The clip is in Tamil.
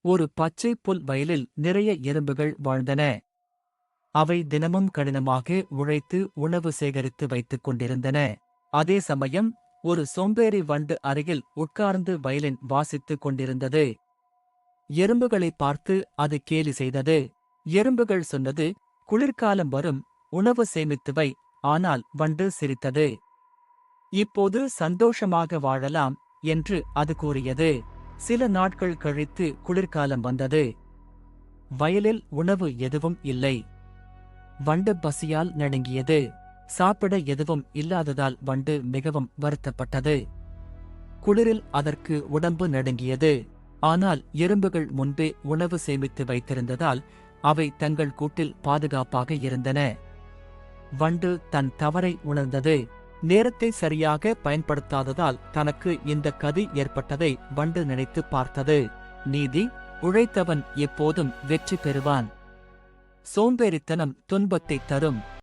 ஒரு பச்சை புல் வயலில் நிறைய எறும்புகள் வாழ்ந்தன. அவை தினமும் கடினமாக உழைத்து உணவு சேகரித்து வைத்துக் கொண்டிருந்தன. அதே சமயம் ஒரு சோம்பேறி வண்டு அருகில் உட்கார்ந்து வயலின் வாசித்துக் கொண்டிருந்தது. எறும்புகளை பார்த்து அது கேலி செய்தது. எறும்புகள் சொன்னது, குளிர்காலம் வரும், உணவு சேமித்து வை. ஆனால் வண்டு சிரித்தது. இப்போது சந்தோஷமாக வாழலாம் என்று அது கூறியது. சில நாட்கள் கழித்து குளிர்காலம் வந்தது. வயலில் உணவு எதுவும் இல்லை. வண்டு பசியால் நடுங்கியது. சாப்பிட எதுவும் இல்லாததால் வண்டு மிகவும் வருத்தப்பட்டது. குளிரில் அதற்கு உடம்பு நடுங்கியது. ஆனால் எறும்புகள் முன்பே உணவு சேமித்து வைத்திருந்ததால் அவை தங்கள் கூட்டில் பாதுகாப்பாக இருந்தன. வண்டு தன் தவறை உணர்ந்தது. நேரத்தை சரியாக பயன்படுத்தாததால் தனக்கு இந்த கதி ஏற்பட்டதை வண்டு நினைத்து பார்த்தது. நீதி: உழைத்தவன் எப்போதும் வெற்றி பெறுவான். சோம்பேறித்தனம் துன்பத்தைத் தரும்.